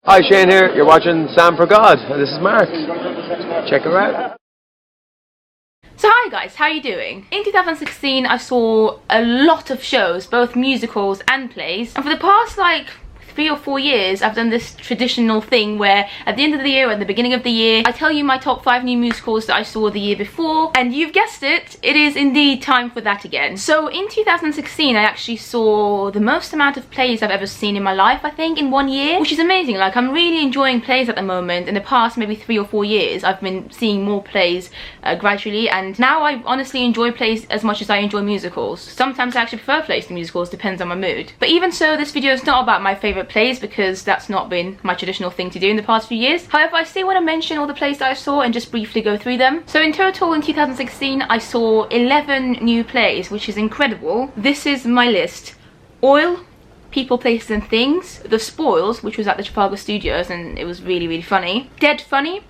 Hi, Shane here. You're watching Sam for God. This is Mark. Check her out. So hi guys, how are you doing? In 2016 I saw a lot of shows, both musicals and plays, and for the past 3 or 4 years I've done this traditional thing where at the end of the year or at the beginning of the year I tell you my top 5 new musicals that I saw the year before, and you've guessed it, it is indeed time for that again. So in 2016 I actually saw the most amount of plays I've ever seen in my life, I think, in 1 year, which is amazing. Like, I'm really enjoying plays at the moment. In the past maybe 3 or 4 years I've been seeing more plays gradually, and now I honestly enjoy plays as much as I enjoy musicals. Sometimes I actually prefer plays to musicals, depends on my mood. But even so, this video is not about my favourite plays because that's not been my traditional thing to do in the past few years. However, I still want to mention all the plays that I saw and just briefly go through them. So in total in 2016 I saw 11 new plays, which is incredible. This is my list: Oil, People, Places and Things, The Spoils, which was at the Trafalgar Studios and it was really funny, Dead Funny,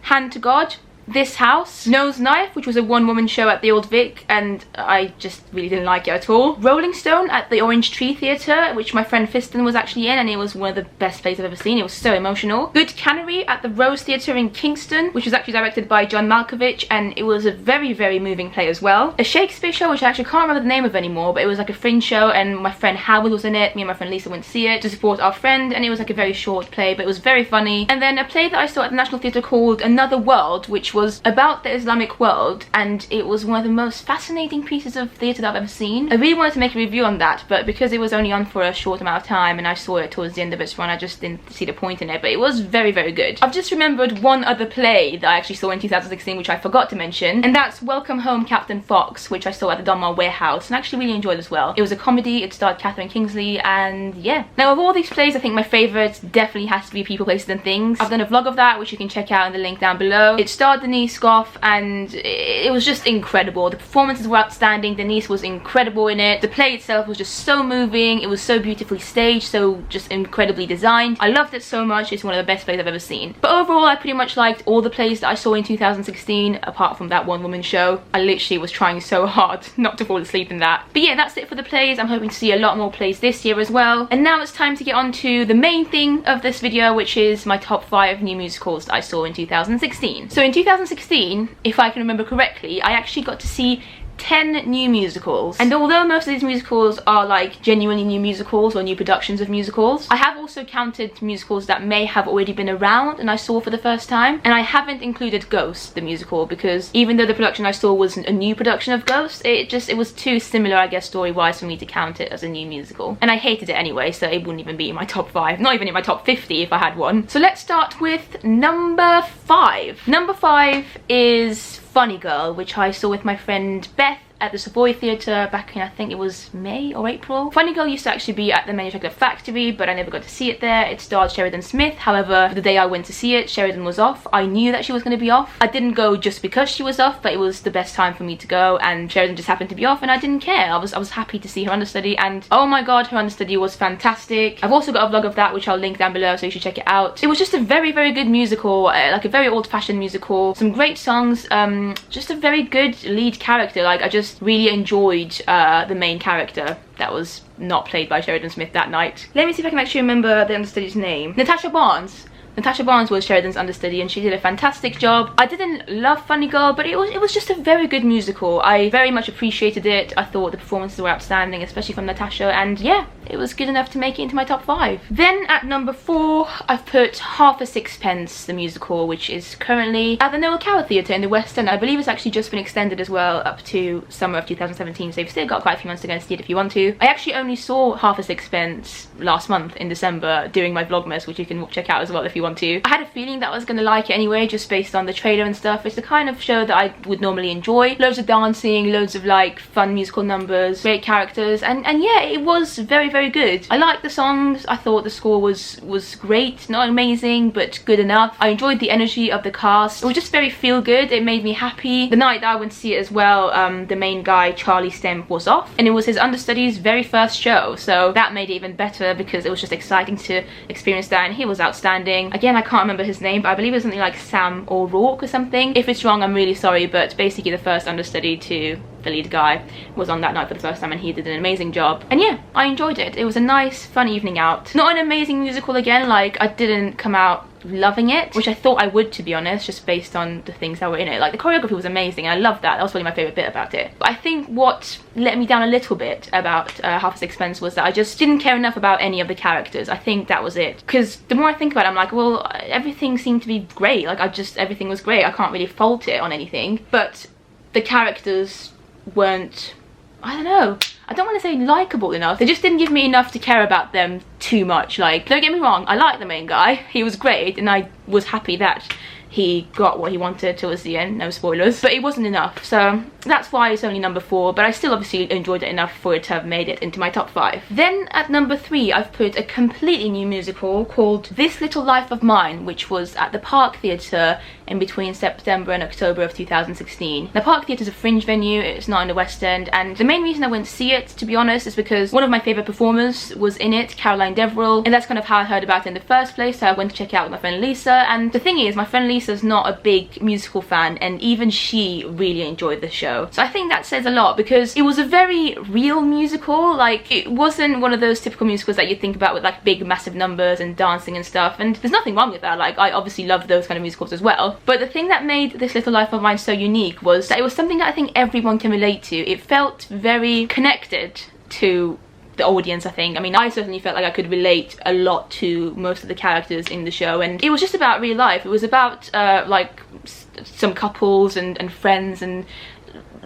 Hand to God, This House, Nose Knife, which was a one-woman show at the Old Vic and I just really didn't like it at all, Rolling Stone at the Orange Tree Theatre, which my friend Fiston was actually in, and it was one of the best plays I've ever seen. It was so emotional. Good Canary at the Rose Theatre in Kingston, which was actually directed by John Malkovich, and it was a very moving play as well. A Shakespeare show, which I actually can't remember the name of anymore, but it was like a fringe show and my friend Howard was in it. Me and my friend Lisa went to see it to support our friend, and it was like a very short play, but it was very funny. And then a play that I saw at the National Theatre called Another World, which was about the Islamic world, and it was one of the most fascinating pieces of theatre that I've ever seen. I really wanted to make a review on that, but because it was only on for a short amount of time and I saw it towards the end of its run, I just didn't see the point in it, but it was very good. I've just remembered one other play that I actually saw in 2016 which I forgot to mention, and that's Welcome Home Captain Fox, which I saw at the Donmar Warehouse and actually really enjoyed as well. It was a comedy, it starred Catherine Kingsley, and yeah. Now of all these plays, I think my favourite definitely has to be People, Places and Things. I've done a vlog of that which you can check out in the link down below. It starred Denise Gough and it was just incredible. The performances were outstanding. Denise was incredible in it. The play itself was just so moving. It was so beautifully staged, so just incredibly designed. I loved it so much. It's one of the best plays I've ever seen. But overall, I pretty much liked all the plays that I saw in 2016 apart from that one-woman show. I literally was trying so hard not to fall asleep in that. But yeah, that's it for the plays. I'm hoping to see a lot more plays this year as well. And now it's time to get on to the main thing of this video, which is my top 5 new musicals that I saw in 2016. So in 2016, if I can remember correctly, I actually got to see 10 new musicals, and although most of these musicals are like genuinely new musicals or new productions of musicals, I have also counted musicals that may have already been around and I saw for the first time, and I haven't included Ghost the musical because even though the production I saw wasn't a new production of Ghost, it was too similar, I guess, story-wise for me to count it as a new musical, and I hated it anyway, so it wouldn't even be in my top 5, not even in my top 50 if I had one. So let's start with number 5. Number 5 is Funny Girl, which I saw with my friend Beth at the Savoy Theatre back in, I think it was May or April. Funny Girl used to actually be at the Manufacturer Factory, but I never got to see it there. It starred Sheridan Smith. However, the day I went to see it, Sheridan was off. I knew that she was going to be off. I didn't go just because she was off, but it was the best time for me to go, and Sheridan just happened to be off and I didn't care. I was happy to see her understudy, and oh my god, her understudy was fantastic. I've also got a vlog of that which I'll link down below, so you should check it out. It was just a very good musical, like a very old-fashioned musical. Some great songs, just a very good lead character. Like, I just really enjoyed the main character that was not played by Sheridan Smith that night. Let me see if I can actually remember the understudy's name. Natasha Barnes. Natasha Barnes was Sheridan's understudy and she did a fantastic job. I didn't love Funny Girl, but it was just a very good musical. I very much appreciated it. I thought the performances were outstanding, especially from Natasha, and yeah, it was good enough to make it into my top 5. Then at number 4, I've put Half a Sixpence, the musical, which is currently at the Noel Coward Theatre in the West End. I believe it's actually just been extended as well up to summer of 2017, so you've still got quite a few months to go and see it if you want to. I actually only saw Half a Sixpence last month in December during my Vlogmas, which you can check out as well if you want to. I had a feeling that I was going to like it anyway, just based on the trailer and stuff. It's the kind of show that I would normally enjoy. Loads of dancing, loads of like fun musical numbers, great characters, and yeah, it was very good. I liked the songs. I thought the score was great, not amazing, but good enough. I enjoyed the energy of the cast. It was just very feel good. It made me happy. The night that I went to see it as well, the main guy, Charlie Stemp, was off, and it was his understudy's very first show, so that made it even better because it was just exciting to experience that, and he was outstanding. Again, I can't remember his name, but I believe it was something like Sam O'Rourke or something. If it's wrong, I'm really sorry, but basically the first understudy to the lead guy was on that night for the first time, and he did an amazing job. And yeah, I enjoyed it. It was a nice, fun evening out. Not an amazing musical again, like I didn't come out loving it, which I thought I would, to be honest, just based on the things that were in it. Like the choreography was amazing, and I loved that. That was probably my favourite bit about it. But I think what let me down a little bit about Half a Sixpence was that I just didn't care enough about any of the characters. I think that was it. Because the more I think about it, I'm like, well, everything seemed to be great. Like everything was great. I can't really fault it on anything. But the characters weren't, I don't know, I don't want to say likeable enough. They just didn't give me enough to care about them too much. Like, don't get me wrong, I like the main guy. He was great, and I was happy that he got what he wanted towards the end, no spoilers, but it wasn't enough, so that's why it's only number 4, but I still obviously enjoyed it enough for it to have made it into my top 5. Then at number 3, I've put a completely new musical called This Little Life of Mine, which was at the Park Theatre in between September and October of 2016. The Park Theatre is a fringe venue, it's not in the West End, and the main reason I went to see it, to be honest, is because one of my favourite performers was in it, Caroline Deverell, and that's kind of how I heard about it in the first place, so I went to check it out with my friend Lisa. And the thing is, my friend Lisa's not a big musical fan, and even she really enjoyed the show. So I think that says a lot, because it was a very real musical. Like, it wasn't one of those typical musicals that you think about with like big massive numbers and dancing and stuff, and there's nothing wrong with that. Like, I obviously love those kind of musicals as well. But the thing that made This Little Life of Mine so unique was that it was something that I think everyone can relate to. It felt very connected to the audience, I think. I mean, I certainly felt like I could relate a lot to most of the characters in the show, and it was just about real life. It was about like some couples and friends, and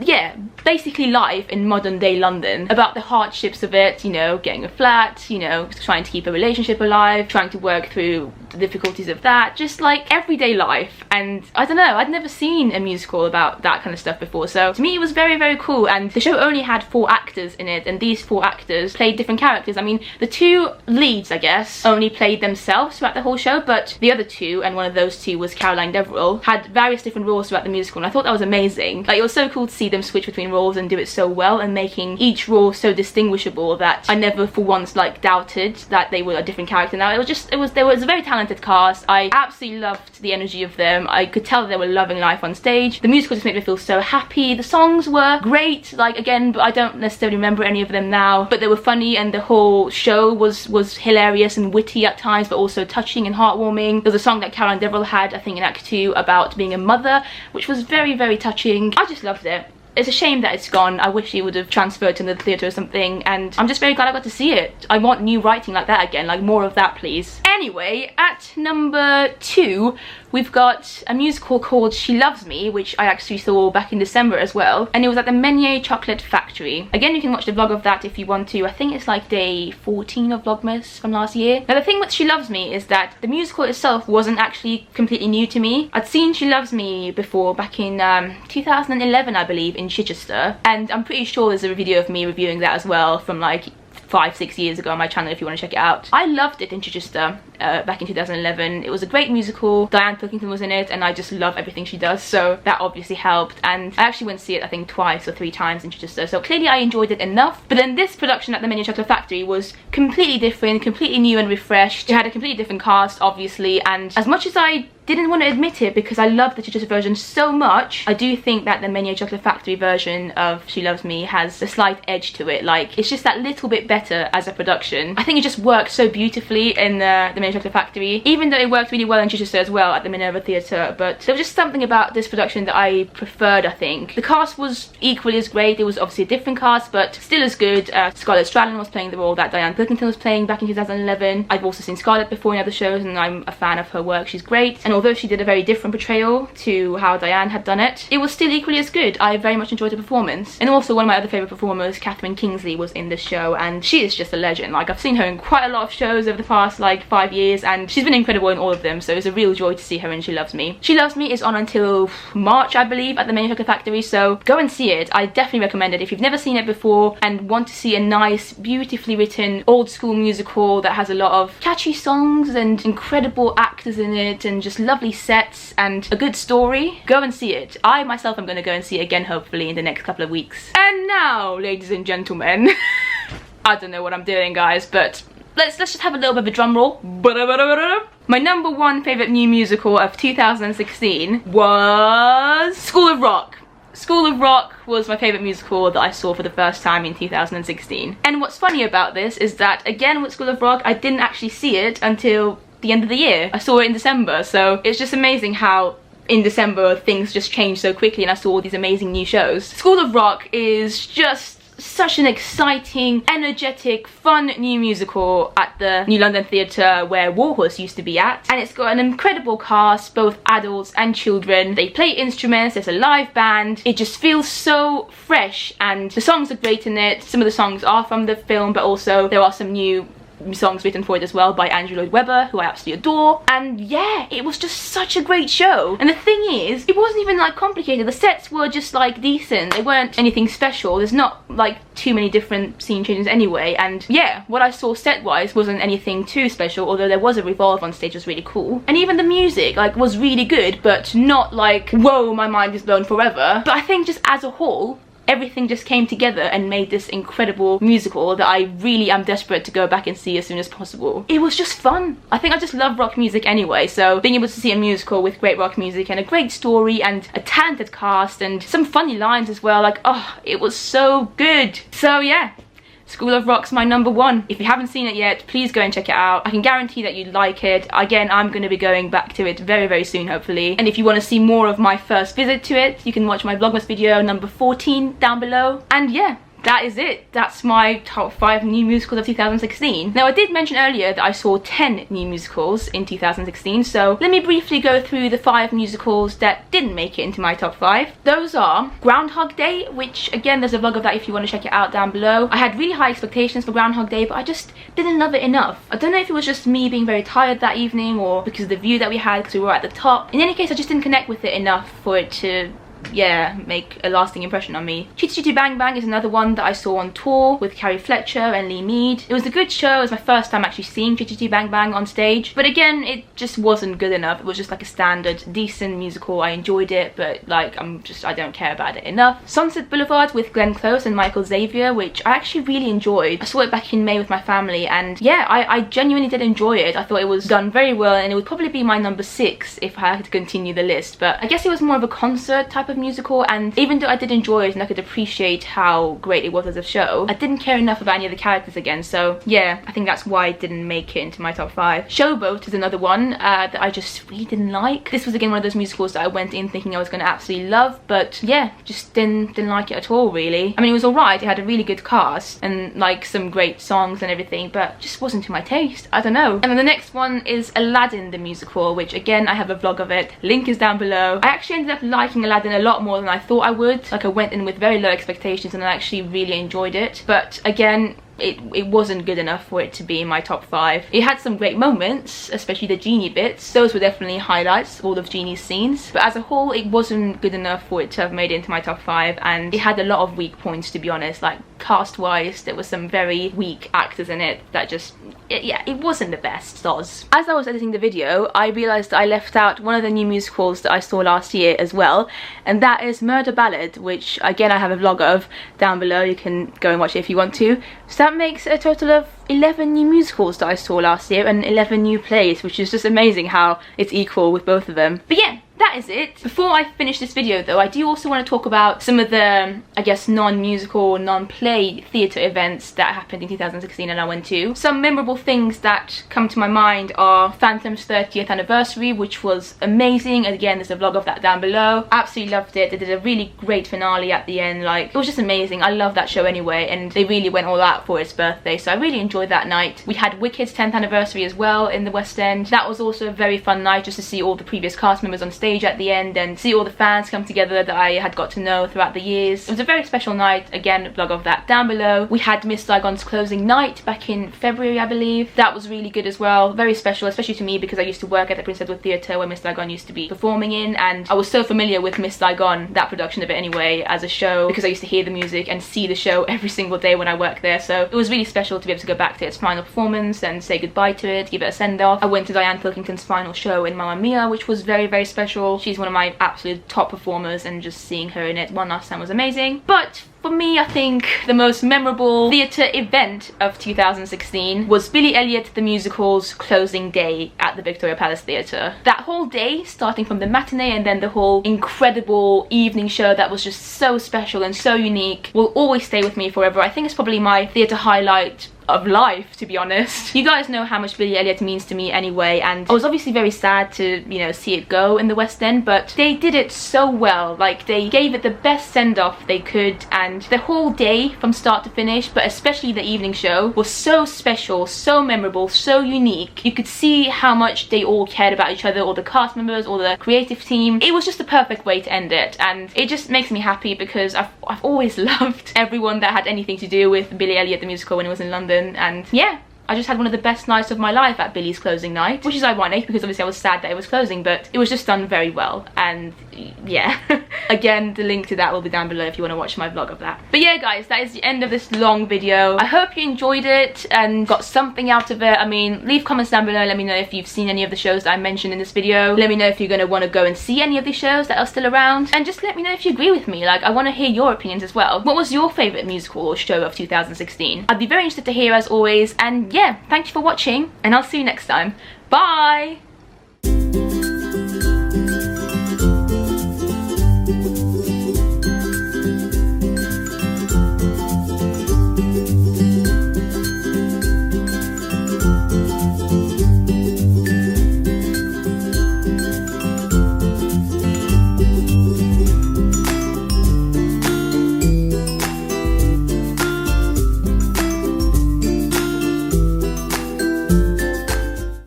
yeah, basically life in modern day London, about the hardships of it, you know, getting a flat, you know, trying to keep a relationship alive, trying to work through the difficulties of that, just like everyday life. And I don't know, I'd never seen a musical about that kind of stuff before, so to me it was very, very cool. And the show only had 4 actors in it, and these 4 actors played different characters. I mean, the 2 leads, I guess, only played themselves throughout the whole show, but the other 2, and one of those 2 was Caroline Deverell, had various different roles throughout the musical, and I thought that was amazing. Like, it was so cool to see them switch between roles and do it so well, and making each role so distinguishable that I never for once like doubted that they were a different character. Now there was a very talented cast. I absolutely loved the energy of them. I could tell they were loving life on stage. The musical just made me feel so happy. The songs were great, like, again, but I don't necessarily remember any of them now, but they were funny, and the whole show was hilarious and witty at times, but also touching and heartwarming. There was a song that Caroline Deverell had, I think in Act 2, about being a mother, which was very, very touching. I just loved it. It's a shame that it's gone. I wish it would have transferred to the theatre or something, and I'm just very glad I got to see it. I want new writing like that again, like more of that, please. Anyway, at number 2, we've got a musical called She Loves Me, which I actually saw back in December as well, and it was at the Meunier Chocolate Factory. Again, you can watch the vlog of that if you want to. I think it's like day 14 of Vlogmas from last year. Now, the thing with She Loves Me is that the musical itself wasn't actually completely new to me. I'd seen She Loves Me before back in 2011, I believe, in Chichester, and I'm pretty sure there's a video of me reviewing that as well from like 5-6 years ago on my channel if you want to check it out. I loved it in Chichester back in 2011. It was a great musical. Diane Pilkington was in it, and I just love everything she does, so that obviously helped. And I actually went to see it, I think, 2 or 3 times in Chichester, so clearly I enjoyed it enough. But then this production at the Meunier Chocolate Factory was completely different, completely new and refreshed. It had a completely different cast, obviously, and as much as I didn't want to admit it because I love the Chichester version so much, I do think that the Meunier Chocolate Factory version of She Loves Me has a slight edge to it. Like, it's just that little bit better as a production. I think it just worked so beautifully in the Meunier Chocolate Factory, even though it worked really well in Chichester as well at the Minerva Theatre, but there was just something about this production that I preferred, I think. The cast was equally as great. It was obviously a different cast, but still as good. Scarlett Stradlin was playing the role that Diane Pilkington was playing back in 2011. I've also seen Scarlett before in other shows, and I'm a fan of her work. She's great, and although she did a very different portrayal to how Diane had done it, it was still equally as good. I very much enjoyed the performance. And also, one of my other favourite performers, Catherine Kingsley, was in this show, and she is just a legend. Like, I've seen her in quite a lot of shows over the past like 5 years, and she's been incredible in all of them, so it's a real joy to see her in She Loves Me. She Loves Me is on until March, I believe, at the Meunier Chocolate Factory, so go and see it. I definitely recommend it if you've never seen it before and want to see a nice, beautifully written, old school musical that has a lot of catchy songs and incredible actors in it and just lovely sets and a good story. Go and see it. I myself am going to go and see it again, hopefully, in the next couple of weeks. And now, ladies and gentlemen, I don't know what I'm doing, guys, but let's just have a little bit of a drum roll. My number one favourite new musical of 2016 was School of Rock. School of Rock was my favourite musical that I saw for the first time in 2016. And what's funny about this is that, again with School of Rock, I didn't actually see it until the end of the year. I saw it in December, so it's just amazing how in December things just changed so quickly and I saw all these amazing new shows. School of Rock is just such an exciting, energetic, fun new musical at the New London Theatre where Warhorse used to be at, and it's got an incredible cast, both adults and children. They play instruments, there's a live band, it just feels so fresh and the songs are great in it. Some of the songs are from the film, but also there are some new songs written for it as well by Andrew Lloyd Webber, who I absolutely adore. And yeah, it was just such a great show. And the thing is, it wasn't even like complicated. The sets were just like decent. They weren't anything special. There's not like too many different scene changes anyway. And yeah, what I saw set wise wasn't anything too special, although there was a revolve on stage, was really cool. And even the music like was really good, but not like, whoa, my mind is blown forever. But I think just as a whole, everything just came together and made this incredible musical that I really am desperate to go back and see as soon as possible. It was just fun. I think I just love rock music anyway, so being able to see a musical with great rock music and a great story and a talented cast and some funny lines as well, like, oh, it was so good. So yeah, School of Rock's my number one. If you haven't seen it yet, please go and check it out. I can guarantee that you'd like it. Again, I'm going to be going back to it very, very soon, hopefully. And if you want to see more of my first visit to it, you can watch my Vlogmas video number 14 down below. And yeah, that is it. That's my top 5 new musicals of 2016. Now, I did mention earlier that I saw 10 new musicals in 2016, so let me briefly go through the 5 musicals that didn't make it into my top 5. Those are Groundhog Day, which again, there's a vlog of that if you want to check it out down below. I had really high expectations for Groundhog Day, but I just didn't love it enough. I don't know if it was just me being very tired that evening or because of the view that we had because we were at the top. In any case, I just didn't connect with it enough for it to, yeah, make a lasting impression on me. Chitty Chitty Bang Bang is another one that I saw on tour with Carrie Fletcher and Lee Mead. It was a good show. It was my first time actually seeing Chitty Chitty Bang Bang on stage, but again, it just wasn't good enough. It was just like a standard, decent musical. I enjoyed it, but like, I don't care about it enough. Sunset Boulevard with Glenn Close and Michael Xavier, which I actually really enjoyed. I saw it back in May with my family, and yeah, I genuinely did enjoy it. I thought it was done very well, and it would probably be my number 6 if I had to continue the list, but I guess it was more of a concert type of musical, and even though I did enjoy it and I could appreciate how great it was as a show, I didn't care enough about any of the characters again, so yeah, I think that's why it didn't make it into my top 5. Showboat is another one that I just really didn't like. This was again one of those musicals that I went in thinking I was going to absolutely love, but yeah, just didn't like it at all, really. I mean, it was alright, it had a really good cast and like some great songs and everything, but just wasn't to my taste. I don't know. And then the next one is Aladdin the musical, which again, I have a vlog of it. Link is down below. I actually ended up liking Aladdin a lot more than I thought I would. Like, I went in with very low expectations and I actually really enjoyed it, but again, it wasn't good enough for it to be in my top 5. It had some great moments, especially the Genie bits. Those were definitely highlights, all of Genie's scenes, but as a whole it wasn't good enough for it to have made it into my top 5, and it had a lot of weak points, to be honest. Like, cast wise, there were some very weak actors in it that just, yeah, it wasn't the best. As I was editing the video, I realised that I left out one of the new musicals that I saw last year as well, and that is Murder Ballad, which again I have a vlog of down below. You can go and watch it if you want to. So that makes a total of 11 new musicals that I saw last year and 11 new plays, which is just amazing how it's equal with both of them. But yeah, that is it. Before I finish this video though, I do also want to talk about some of the, I guess, non-musical, non-play theatre events that happened in 2016 and I went to. Some memorable things that come to my mind are Phantom's 30th anniversary, which was amazing, and again there's a vlog of that down below. Absolutely loved it. They did a really great finale at the end. Like, it was just amazing. I love that show anyway, and they really went all out for its birthday, so I really enjoyed that night. We had Wicked's 10th anniversary as well in the West End. That was also a very fun night, just to see all the previous cast members on stage at the end and see all the fans come together that I had got to know throughout the years. It was a very special night. Again, a vlog of that down below. We had Miss Saigon's closing night back in February, I believe. That was really good as well. Very special, especially to me because I used to work at the Prince Edward Theatre where Miss Saigon used to be performing in, and I was so familiar with Miss Saigon, that production of it anyway, as a show, because I used to hear the music and see the show every single day when I worked there. So it was really special to be able to go back to its final performance and say goodbye to it, give it a send-off. I went to Diane Pilkington's final show in Mamma Mia, which was very, very special. She's one of my absolute top performers, and just seeing her in it one last time was amazing. But for me, I think the most memorable theatre event of 2016 was Billy Elliot the Musical's closing day at the Victoria Palace Theatre. That whole day, starting from the matinee and then the whole incredible evening show that was just so special and so unique, will always stay with me forever. I think it's probably my theatre highlight of life, to be honest. You guys know how much Billy Elliot means to me anyway, and I was obviously very sad to, you know, see it go in the West End, but they did it so well. Like, they gave it the best send-off they could, and the whole day from start to finish, but especially the evening show, was so special, so memorable, so unique. You could see how much they all cared about each other, all the cast members, all the creative team. It was just the perfect way to end it, and it just makes me happy because I've always loved everyone that had anything to do with Billy Elliot the Musical when it was in London. And yeah, I just had one of the best nights of my life at Billy's closing night, which is ironic because obviously I was sad that it was closing, but it was just done very well. And yeah, again, the link to that will be down below if you want to watch my vlog of that. But yeah, guys, that is the end of this long video. I hope you enjoyed it and got something out of it. I mean, leave comments down below. Let me know if you've seen any of the shows that I mentioned in this video. Let me know if you're going to want to go and see any of these shows that are still around. And just let me know if you agree with me. Like, I want to hear your opinions as well. What was your favourite musical or show of 2016? I'd be very interested to hear as always. And yeah, thank you for watching, and I'll see you next time. Bye!